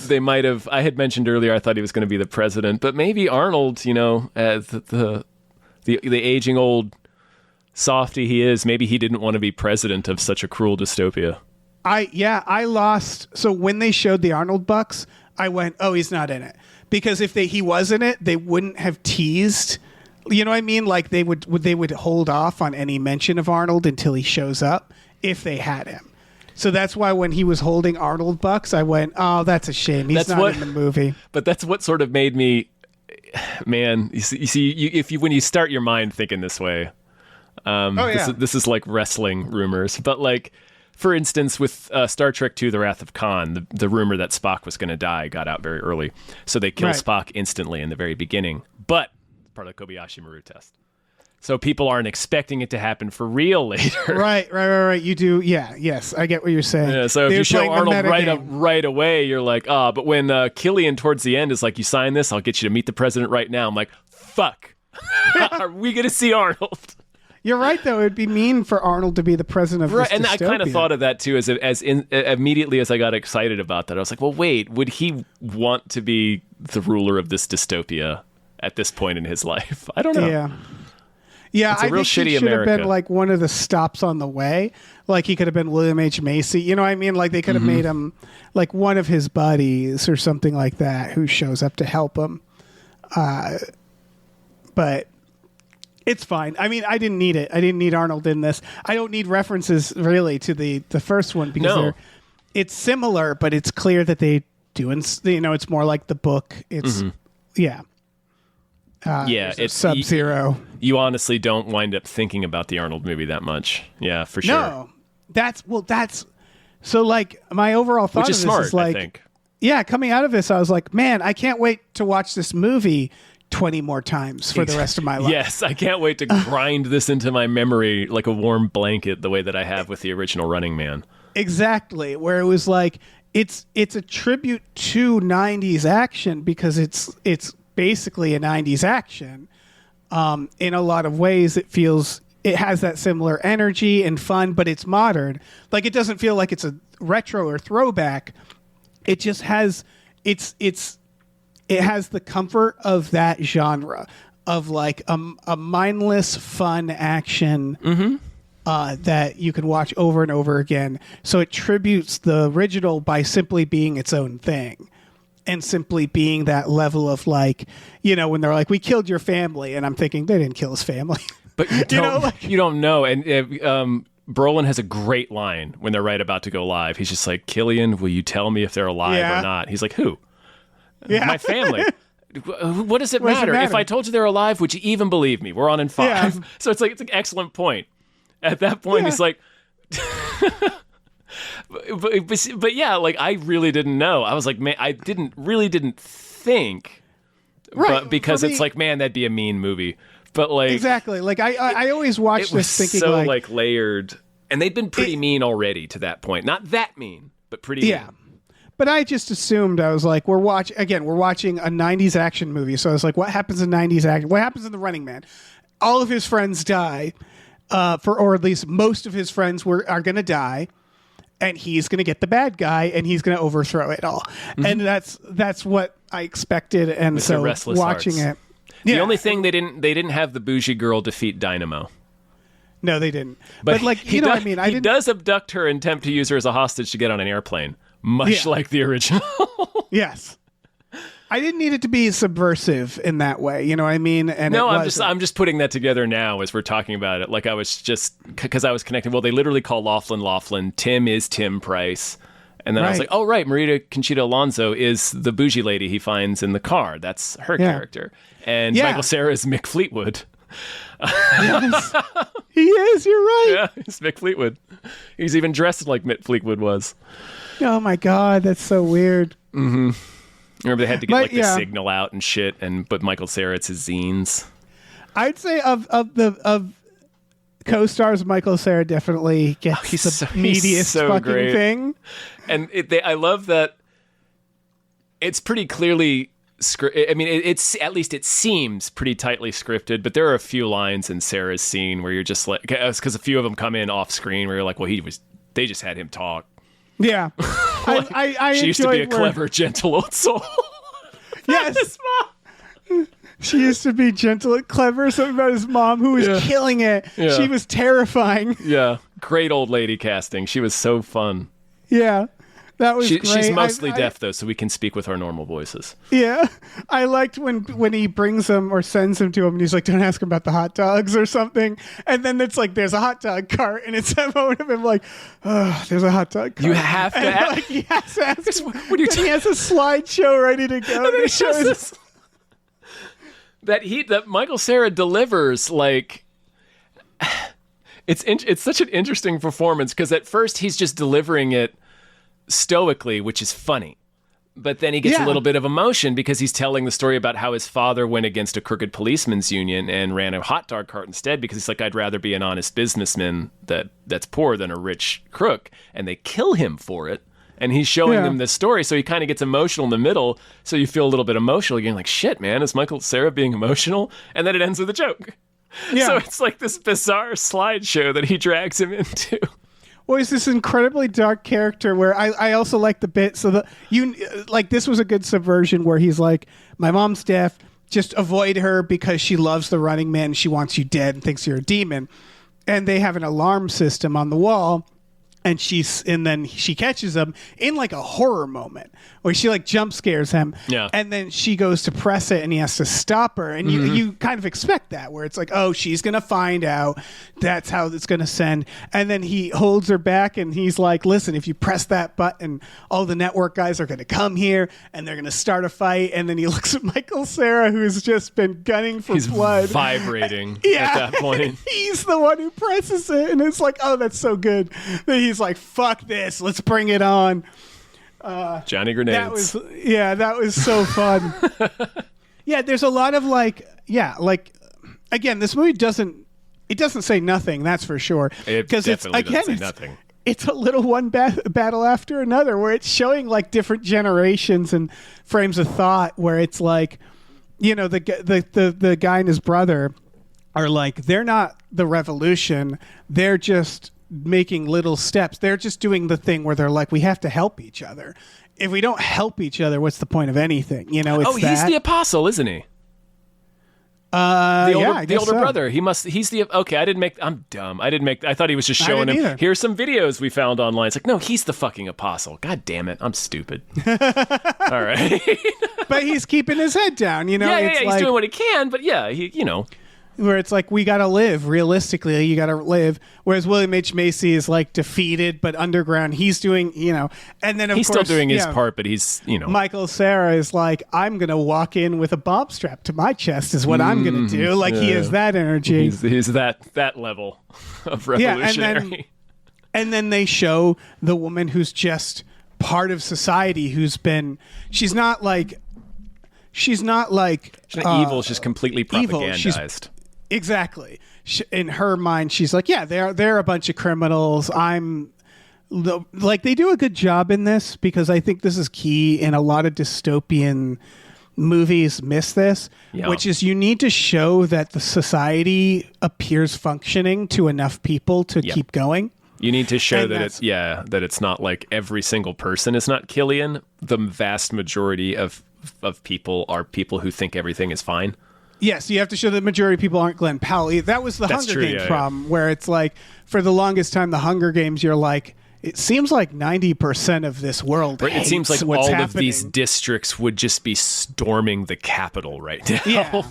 they might have. I had mentioned earlier I thought he was going to be the president, but maybe Arnold, as the aging old softy he is, maybe he didn't want to be president of such a cruel dystopia. I lost. So when they showed the Arnold Bucks, I went, oh, he's not in it. Because if he was in it, they wouldn't have teased. You know what I mean? Like they would hold off on any mention of Arnold until he shows up if they had him. So that's why when he was holding Arnold Bucks, I went, oh, that's a shame. He's not in the movie. But that's what sort of made me, man. You see, when you start your mind thinking this way, this is like wrestling rumors. But like, for instance, with Star Trek II: The Wrath of Khan, the rumor that Spock was going to die got out very early, so they kill Spock instantly in the very beginning. But it's part of the Kobayashi Maru test. So people aren't expecting it to happen for real later. Right. You do. Yeah. Yes. I get what you're saying. Yeah, so if you show Arnold right away, you're like, but when Killian towards the end is like, you sign this, I'll get you to meet the president right now. I'm like, fuck. Are we going to see Arnold? You're right, though. It would be mean for Arnold to be the president of this and dystopia. I kind of thought of that, too, immediately as I got excited about that. I was like, well, wait, would he want to be the ruler of this dystopia at this point in his life? I don't know. Yeah, it's a real shitty he should America. have been like one of the stops on the way. Like he could have been William H. Macy. You know what I mean? Like they could have made him like one of his buddies or something like that who shows up to help him. But it's fine. I mean, I didn't need it. I didn't need Arnold in this. I don't need references really to the first one because it's similar, but it's clear that they do. It's more like the book. It's it's Sub-Zero. You honestly don't wind up thinking about the Arnold movie that much. Yeah, for sure. No, that's so like my overall thought Which is of this smart, is like, I think. Yeah, coming out of this, I was like, man, I can't wait to watch this movie 20 more times for the rest of my life. Yes, I can't wait to grind this into my memory like a warm blanket, the way that I have with the original Running Man. Exactly, where it was like it's a tribute to 90s action because it's basically a 90s action. In a lot of ways, it has that similar energy and fun, but it's modern. Like it doesn't feel like it's a retro or throwback. It just has it has the comfort of that genre of like a mindless, fun action that you can watch over and over again. So it tributes the original by simply being its own thing. And simply being that level of like, when they're like, we killed your family. And I'm thinking, they didn't kill his family. But you don't know. And Brolin has a great line when they're right about to go live. He's just like, Killian, will you tell me if they're alive or not? He's like, who? Yeah. My family. What does it matter? If I told you they're alive, would you even believe me? We're on in 5. Yeah. So it's an excellent point. At that point, he's like... But yeah, like I really didn't know. I was like, man, I didn't think, but because it's like, man, that'd be a mean movie. But like exactly, like I always watched this thinking so like layered, and they'd been pretty mean already to that point. Not that mean, but pretty mean. But I just assumed I was like, we're watching a 90s action movie. So I was like, what happens in 90s action? What happens in The Running Man? All of his friends die, or at least most of his friends are going to die. And he's going to get the bad guy, and he's going to overthrow it all. And that's what I expected. And with so hearts. watching it, the only thing they didn't have the bougie girl defeat Dynamo. No, they didn't. But like he does abduct her and attempt to use her as a hostage to get on an airplane, much like the original. Yes. I didn't need it to be subversive in that way, you know what I mean? And no, I'm just putting that together now as we're talking about it. Like I was just because I was connecting. Well, they literally call Laughlin. Tim is Tim Price, and then I was like, oh right, Marita Conchita Alonso is the bougie lady he finds in the car. That's her character, and Michael Cera is Mick Fleetwood. Yes. He is. You're right. Yeah, he's Mick Fleetwood. He's even dressed like Mick Fleetwood was. Oh my God, that's so weird. Mm-hmm. Remember they had to get the signal out and shit, but Michael Cera, it's his zines. I'd say of co-stars, Michael Cera definitely gets the meatiest fucking great. Thing. And I love that it's pretty clearly I mean, it's at least it seems pretty tightly scripted, but there are a few lines in Sarah's scene where you're just like, because a few of them come in off screen where you're like, well, they just had him talk. Yeah. I she used to be a clever, gentle old soul. Yes. She used to be gentle and clever. Something about his mom who was killing it. Yeah. She was terrifying. Yeah. Great old lady casting. She was so fun. Yeah. That was great. She's mostly deaf, though, so we can speak with our normal voices. Yeah. I liked when he brings him or sends him to him and he's like, don't ask him about the hot dogs or something. And then it's like, there's a hot dog cart. And it's that moment of him like, oh, there's a hot dog cart. You have to and ask. like, he has to ask. What are you he has a slideshow ready to go. And then he shows this. That Michael Cera delivers, like, it's such an interesting performance because at first he's just delivering it stoically, which is funny. But then he gets a little bit of emotion because he's telling the story about how his father went against a crooked policeman's union and ran a hot dog cart instead because he's like, I'd rather be an honest businessman that's poor than a rich crook. And they kill him for it. And he's showing them this story, so he kind of gets emotional in the middle, so you feel a little bit emotional. You're like, shit, man, is Michael Cera being emotional? And then it ends with a joke. Yeah. So it's like this bizarre slideshow that he drags him into. Well, he's this incredibly dark character where I also like the bit. So this was a good subversion where he's like, my mom's deaf, just avoid her because she loves the Running Man. She wants you dead and thinks you're a demon. And they have an alarm system on the wall. And then she catches him in like a horror moment where she like jump scares him. Yeah. And then she goes to press it and he has to stop her. And you kind of expect that where it's like, oh, she's going to find out. That's how it's going to send. And then he holds her back and he's like, listen, if you press that button, all the network guys are going to come here and they're going to start a fight. And then he looks at Michael Cera, who's just been gunning for blood. Vibrating Yeah. at that point. He's the one who presses it. And it's like, oh, that's so good. That he's like, fuck this, let's bring it on. Johnny Grenades. That was so fun. Yeah, there's a lot of like again, this movie doesn't say nothing, that's for sure. It because definitely doesn't say nothing. It's a little one battle after another where it's showing like different generations and frames of thought where it's like, you know, the guy and his brother are like, they're not the revolution, they're just making little steps. They're just doing the thing where they're like, we have to help each other. If we don't help each other, what's the point of anything? You know, it's he's the apostle, isn't he? The older brother. I'm dumb. I thought he was just showing him, either. here's some videos we found online. It's like, no, he's the fucking apostle. God damn it. I'm stupid. All right. But he's keeping his head down, you know? Yeah, it's he's like, doing what he can, but yeah, where it's like, we got to live. Realistically, you got to live. Whereas William H. Macy is like defeated, but underground, he's doing, you know, and then he's still doing his part, but he's, you know. Michael Cera is like, I'm going to walk in with a bomb strapped to my chest is what I'm going to do. Like he has that energy. He's that level of revolutionary. And then they show the woman who's just part of society she's not evil. She's completely propagandized. Exactly. In her mind, she's like, yeah, they're a bunch of criminals. They do a good job in this because I think this is key in a lot of dystopian movies miss this, which is you need to show that the society appears functioning to enough people to keep going. You need to show that it's not like every single person is not Killian. The vast majority of people are people who think everything is fine. Yes, you have to show the majority of people aren't Glenn Powell. That was the Hunger Games problem, where it's like, for the longest time, the Hunger Games, you're like, it seems like 90% of this world hates it seems like what's all happening. Of these districts would just be storming the Capitol right now. Yeah.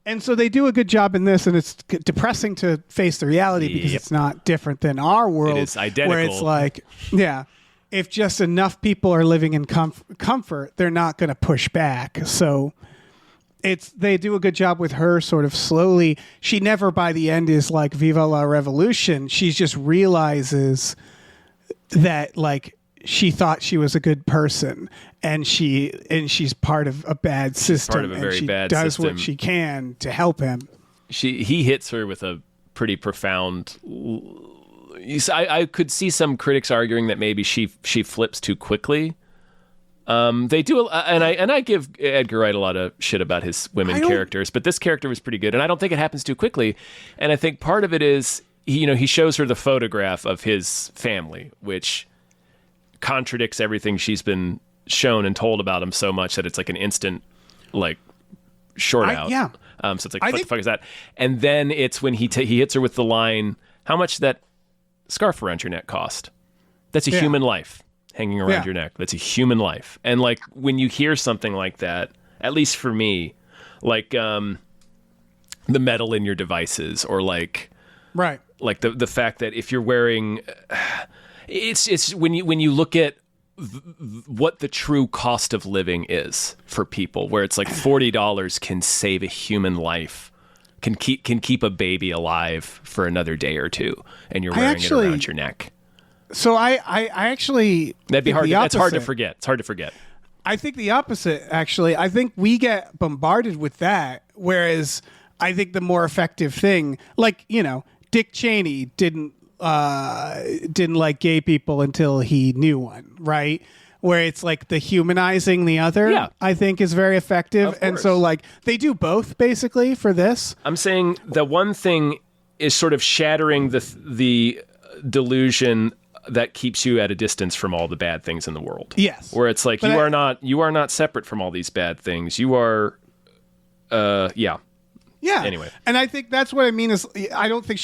And so they do a good job in this, and it's depressing to face the reality because it's not different than our world. It is identical. Where it's like, if just enough people are living in comfort, they're not going to push back. So they do a good job with her sort of slowly. She never by the end is like Viva la Revolution. She just realizes that like she thought she was a good person and she's part of a bad system. Part of a very bad system. system. Does what she can to help him. He hits her with a pretty profound. I could see some critics arguing that maybe she flips too quickly. They do, and I give Edgar Wright a lot of shit about his women characters, but this character was pretty good, and I don't think it happens too quickly. And I think part of it is, he shows her the photograph of his family, which contradicts everything she's been shown and told about him so much that it's like an instant, like, short out. Yeah. So it's like, what the fuck is that? And then it's when he hits her with the line, how much did that scarf around your neck cost? That's a human life hanging around your neck. That's a human life. And like when you hear something like that, at least for me, like the metal in your devices, or like the fact that if you're wearing, it's when you look at what the true cost of living is for people, where it's like $40 can save a human life, can keep a baby alive for another day or two, and you're wearing it around your neck. So I actually that'd be hard. It's hard to forget. It's hard to forget. I think the opposite, actually. I think we get bombarded with that, whereas I think the more effective thing, like, you know, Dick Cheney didn't like gay people until he knew one, right? Where it's like the humanizing the other, I think is very effective. And so like they do both basically for this. I'm saying the one thing is sort of shattering the delusion that keeps you at a distance from all the bad things in the world. Yes. Where it's like you are not separate from all these bad things. You are Yeah. Anyway. And I think that's what I mean is I don't think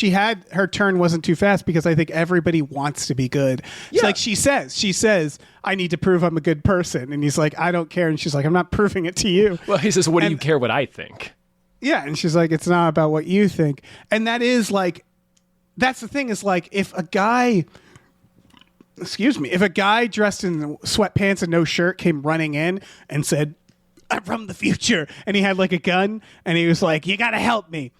her turn wasn't too fast, because I think everybody wants to be good. It's like she says, I need to prove I'm a good person. And he's like, I don't care. And she's like, I'm not proving it to you. Well, he says, what do you care what I think? Yeah. And she's like, it's not about what you think. And that is like, that's the thing is like, if a guy dressed in sweatpants and no shirt came running in and said, I'm from the future, and he had like a gun and he was like, you got to help me,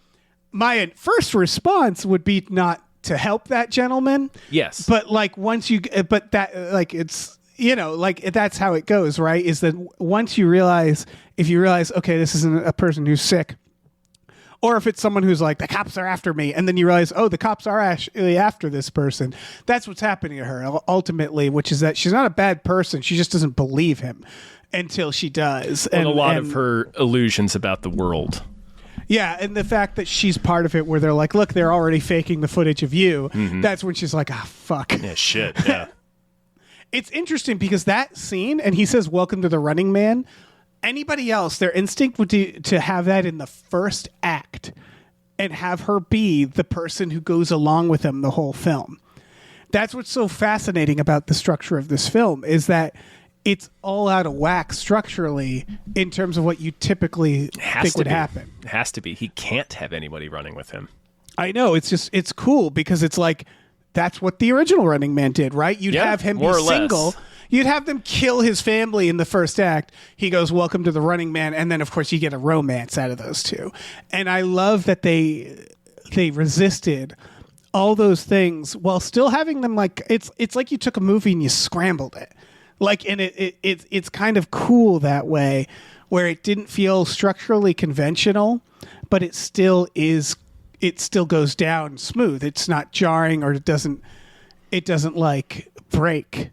my first response would be not to help that gentleman. Yes. But like it's, you know, like that's how it goes, right? Is that once you realize, okay, this isn't a person who's sick, or if it's someone who's like, the cops are after me, and then you realize, oh, the cops are actually after this person. That's what's happening to her ultimately, which is that she's not a bad person. She just doesn't believe him until she does. And a lot of her illusions about the world. Yeah, and the fact that she's part of it, where they're like, look, they're already faking the footage of you. Mm-hmm. That's when she's like, fuck. Yeah, shit, yeah. It's interesting because that scene, and he says, welcome to the Running Man. Anybody else, their instinct would be to have that in the first act and have her be the person who goes along with him the whole film. That's what's so fascinating about the structure of this film, is that it's all out of whack structurally in terms of what you typically think would happen. It has to be. He can't have anybody running with him. I know. It's cool because it's like, that's what the original Running Man did, right? You'd have him be single. Less. You'd have them kill his family in the first act. He goes, welcome to the Running Man. And then, of course, you get a romance out of those two. And I love that they resisted all those things while still having them like, it's like you took a movie and you scrambled it. Like, and it's kind of cool that way, where it didn't feel structurally conventional, but it still goes down smooth. It's not jarring, or it doesn't like break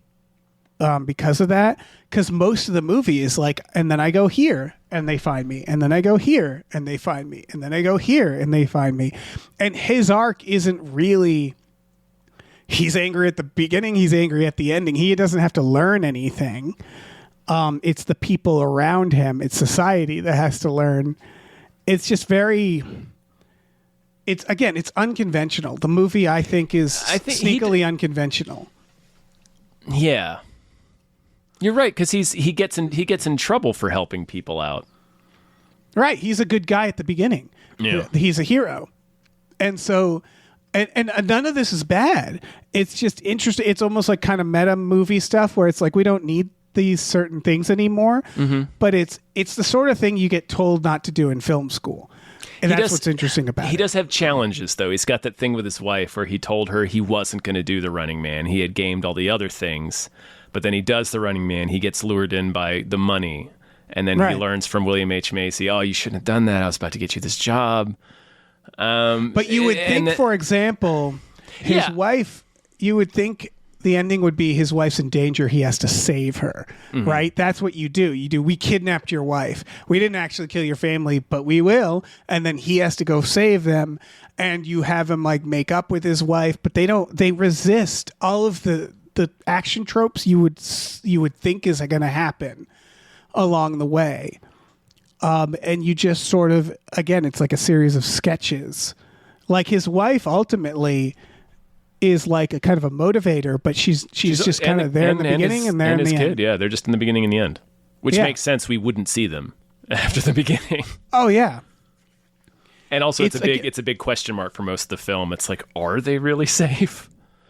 because of that. Because most of the movie is like, and then I go here and they find me, and then I go here and they find me, and then I go here and they find me. And his arc isn't really, he's angry at the beginning, he's angry at the ending. He doesn't have to learn anything. It's the people around him. It's society that has to learn. It's just very... It's unconventional. The movie, I think, is sneakily unconventional. Yeah, you're right, because he gets in trouble for helping people out. Right, he's a good guy at the beginning. Yeah, he's a hero, and so, and none of this is bad. It's just interesting. It's almost like kind of meta movie stuff where it's like, we don't need these certain things anymore. Mm-hmm. But it's the sort of thing you get told not to do in film school. And that's what's interesting about it. He does have challenges, though. He's got that thing with his wife where he told her he wasn't going to do the Running Man. He had gamed all the other things, but then he does the Running Man. He gets lured in by the money, and then he learns from William H. Macy, oh, you shouldn't have done that. I was about to get you this job. But you would think, for example, his wife, you would think the ending would be his wife's in danger. He has to save her, right? That's what you do. We kidnapped your wife. We didn't actually kill your family, but we will. And then he has to go save them. And you have him like make up with his wife, but they resist all of the action tropes you would think is going to happen along the way. and you just sort of, again, it's like a series of sketches. Like his wife ultimately is like a kind of a motivator, but she's just kind of there in the beginning and there in the end. Yeah, they're just in the beginning and the end, which Yeah. makes sense. We wouldn't see them after the beginning. Oh yeah. And also, It's it's a big question mark for most of the film. It's like, are they really safe?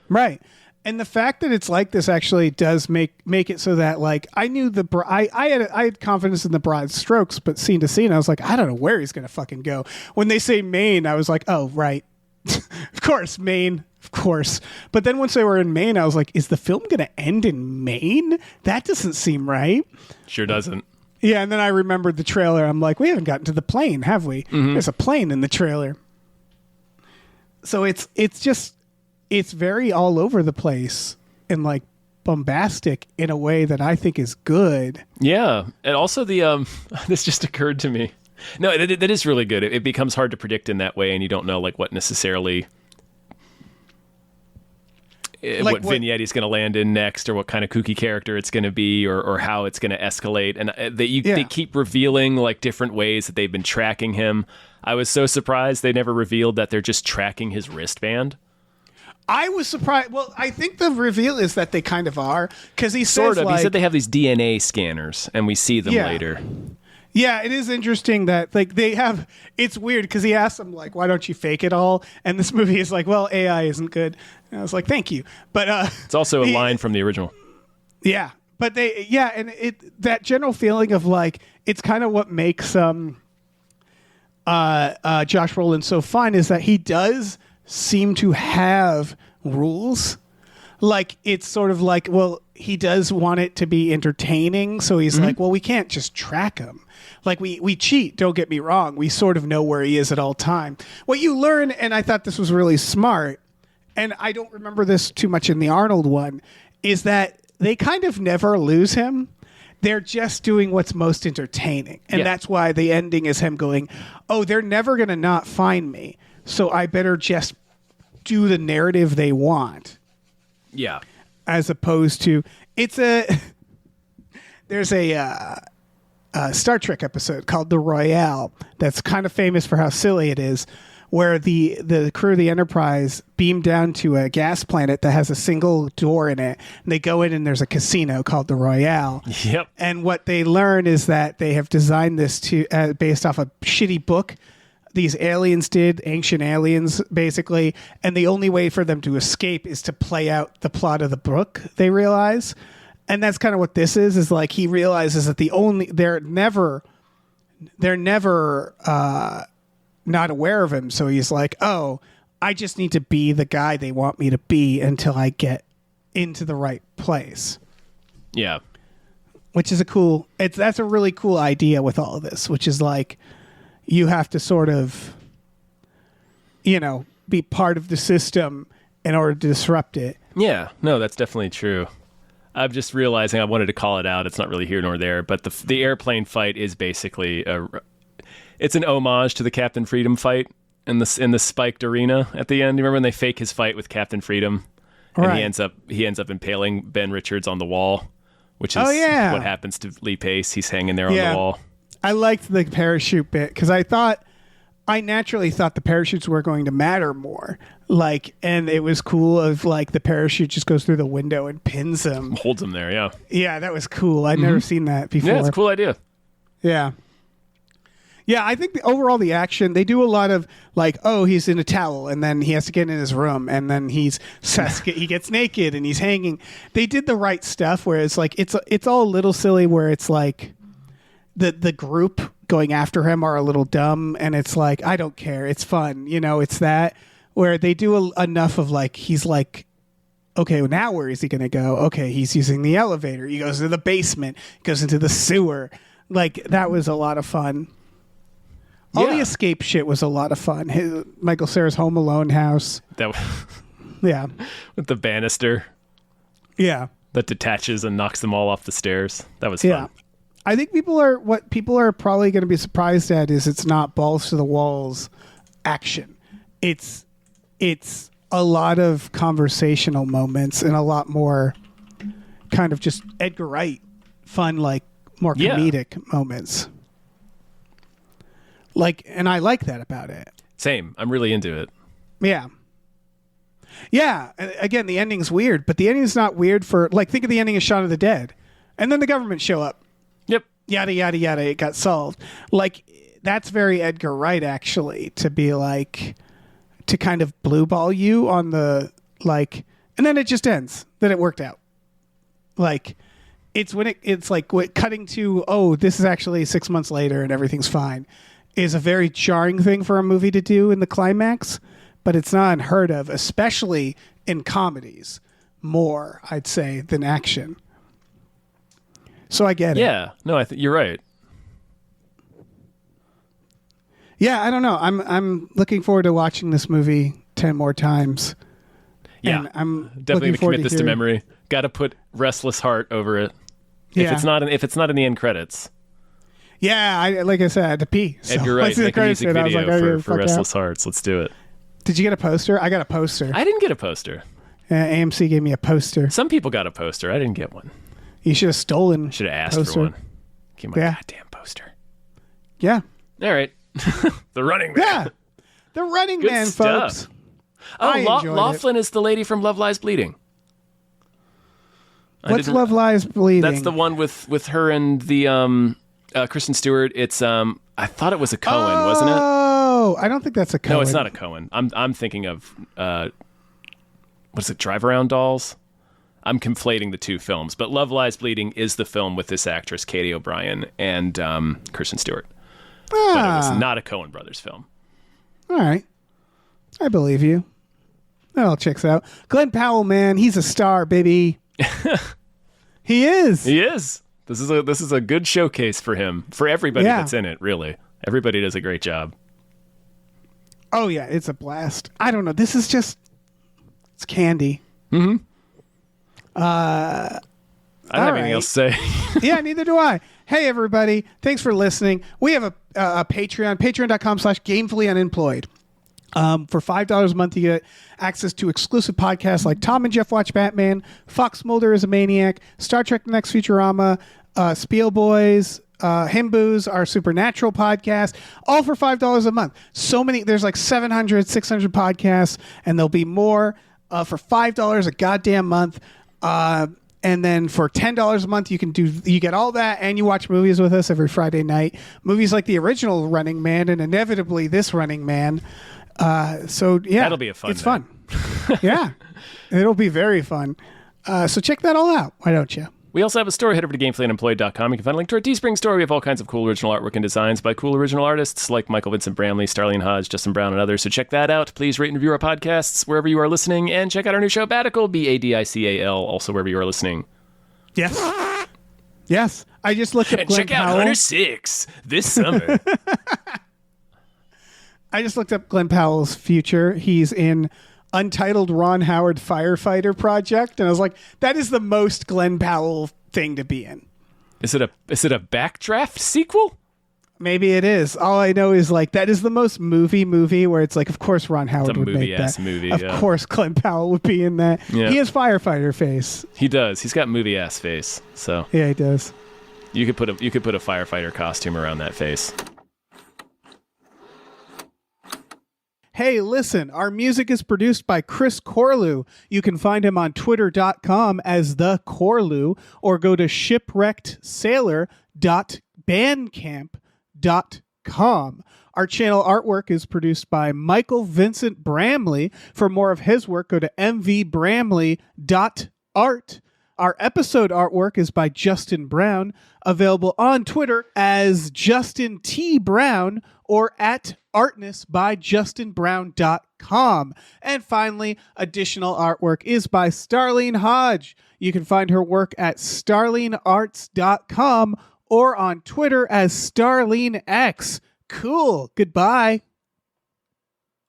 Right. And the fact that it's like this actually does make it so that like I knew I had confidence in the broad strokes, but scene to scene I was like, I don't know where he's gonna fucking go. When they say Maine, I was like, oh right, of course Maine, of course. But then once they were in Maine, I was like, is the film gonna end in Maine? That doesn't seem right. Sure doesn't. Yeah, and then I remembered the trailer. I'm like, we haven't gotten to the plane, have we? There's a plane in the trailer. So it's very all over the place and like bombastic in a way that I think is good. Yeah, and also the this just occurred to me. No, that is really good. It becomes hard to predict in that way, and you don't know like what necessarily what vignette he's going to land in next, or what kind of kooky character it's going to be, or how it's going to escalate. And they keep revealing like different ways that they've been tracking him. I was so surprised they never revealed that they're just tracking his wristband. I was surprised. Well, I think the reveal is that they kind of are, because he Sort says of. like, He said they have these DNA scanners, and we see them later. Yeah, it is interesting that like they have. It's weird because he asks them like, "Why don't you fake it all?" And this movie is like, "Well, AI isn't good." And I was like, "Thank you," but It's also a line from the original. yeah, but and that general feeling of like it's kind of what makes Josh Brolin so fun is that he does seem to have rules. Like it's sort of like, well, he does want it to be entertaining, so he's like, well, we can't just track him. Like we cheat, don't get me wrong. We sort of know where he is at all time. What you learn, and I thought this was really smart, and I don't remember this too much in the Arnold one, is that they kind of never lose him. They're just doing what's most entertaining. And that's why the ending is him going, oh, they're never going to not find me, so I better just do the narrative they want. Yeah. As opposed to there's a Star Trek episode called The Royale that's kind of famous for how silly it is, where the crew of the Enterprise beam down to a gas planet that has a single door in it, and they go in and there's a casino called the Royale. Yep. And what they learn is that they have designed this to based off a shitty book these aliens did, ancient aliens, basically, and the only way for them to escape is to play out the plot of the book, they realize. And that's kind of what this is like he realizes that they're never not aware of him. So he's like, oh, I just need to be the guy they want me to be until I get into the right place. Yeah. Which is that's a really cool idea with all of this, which is like, you have to sort of, be part of the system in order to disrupt it. Yeah, no, that's definitely true. I'm just realizing I wanted to call it out. It's not really here nor there, but the airplane fight is basically it's an homage to the Captain Freedom fight in the spiked arena at the end. You remember when they fake his fight with Captain Freedom, and right. he ends up impaling Ben Richards on the wall, which is what happens to Lee Pace. He's hanging there on the wall. I liked the parachute bit because I naturally thought the parachutes were going to matter more. Like, and it was cool of like the parachute just goes through the window and pins him. Holds him there, yeah. Yeah, that was cool. I'd never seen that before. Yeah, it's a cool idea. Yeah. Yeah, I think overall the action, they do a lot of like, oh, he's in a towel and then he has to get in his room and then he gets naked and he's hanging. They did the right stuff where it's like, it's all a little silly where it's like, the group going after him are a little dumb, and it's like, I don't care, it's fun, it's that where they do enough of like, he's like, okay, well, now where is he gonna go? Okay, he's using the elevator, he goes to the basement, goes into the sewer. Like, that was a lot of fun. All the escape shit was a lot of fun. Michael Cera's Home Alone house, yeah, with the banister that detaches and knocks them all off the stairs. That was fun. I think people are probably going to be surprised at is it's not balls to the walls action. It's a lot of conversational moments and a lot more kind of just Edgar Wright fun, like more comedic moments. Like, and I like that about it. Same. I'm really into it. Yeah. Yeah. Again, the ending's weird, but the ending's not weird for, like, think of the ending of Shaun of the Dead. And then the government show up. Yep. Yada, yada, yada. It got solved. Like, that's very Edgar Wright, actually, to be like, to kind of blue ball you on the, like, and then it just ends. Then it worked out. Like, it's when it's like cutting to, oh, this is actually 6 months later and everything's fine, is a very jarring thing for a movie to do in the climax, but it's not unheard of, especially in comedies, more, I'd say, than action. So I get it. Yeah. No, I think you're right. Yeah, I don't know. I'm looking forward to watching this movie 10 more times. Yeah. And I'm definitely looking going to forward commit this to hearing- memory. Got to put Restless Heart over it. Yeah. If it's not in the end credits. Yeah, like I said, I had to pee. So Edgar Wright, once the make a credits music hit, I was video like, oh, for fuck Restless out. Hearts. Let's do it. Did you get a poster? I got a poster. I didn't get a poster. AMC gave me a poster. Some people got a poster. I didn't get one. You should have stolen. Should have asked poster. for one. Give my Yeah. goddamn poster. Yeah. All right. The Running Man. Yeah. The Running Good Man, stuff. folks. Oh, I enjoyed it. Laughlin is the lady from Love Lies Bleeding. What's Love Lies Bleeding? That's the one with her and the Kristen Stewart. It's I thought it was a Cohen, wasn't it? Oh, I don't think that's a Cohen. No, it's not a Cohen. I'm thinking of what is it? Drive Around Dolls. I'm conflating the two films, but Love Lies Bleeding is the film with this actress Katie O'Brien and Kristen Stewart. But it was not a Coen Brothers film. All right. I believe you. That all checks out. Glenn Powell, man, he's a star, baby. He is. He is. This is a good showcase for him, for everybody Yeah. that's in it. Really, everybody does a great job. Oh yeah, it's a blast. I don't know. This is just it's candy. I don't have anything else to say. Yeah, neither do I. Hey, everybody. Thanks for listening. We have a Patreon, patreon.com/gamefully unemployed. For $5 a month, you get access to exclusive podcasts like Tom and Jeff Watch Batman, Fox Mulder is a Maniac, Star Trek The Next Futurama, Spiel Boys, Himboos, our Supernatural podcast, all for $5 a month. So many, there's like 700, 600 podcasts, and there'll be more for $5 a goddamn month. And then for $10 a month, you get all that, and you watch movies with us every Friday night. Movies like the original Running Man and inevitably this Running Man. So yeah, That'll be a fun It's night. fun. Yeah, it'll be very fun. So check that all out. Why don't you? We also have a store. Head over to GamefullyUnemployed.com. You can find a link to our Teespring store. We have all kinds of cool original artwork and designs by cool original artists like Michael Vincent Bramley, Starlene Hodge, Justin Brown, and others. So check that out. Please rate and review our podcasts wherever you are listening, and check out our new show, Badical, Badical, also wherever you are listening. Yes. Yes. I just looked up And Glenn check out Powell. Hunter 6 this summer. I just looked up Glenn Powell's future. He's in Untitled Ron Howard Firefighter Project, and I was like, that is the most Glenn Powell thing to be in. Is it a Backdraft sequel? Maybe it is. All I know is like that is the most movie where it's like, of course Ron Howard would make movie-ass that. movie, Of yeah. course Glenn Powell would be in that. Yeah. He has firefighter face. He does. He's got movie ass face. So Yeah, he does. you could put a firefighter costume around that face. Hey, listen, our music is produced by Chris Corlew. You can find him on twitter.com as the Corlew, or go to shipwreckedsailor.bandcamp.com. Our channel artwork is produced by Michael Vincent Bramley. For more of his work, go to mvbramley.art. Our episode artwork is by Justin Brown, available on Twitter as Justin T. Brown or at artnessbyjustinbrown.com. And finally, additional artwork is by Starlene Hodge. You can find her work at starlenearts.com or on Twitter as StarleneX. Cool. Goodbye.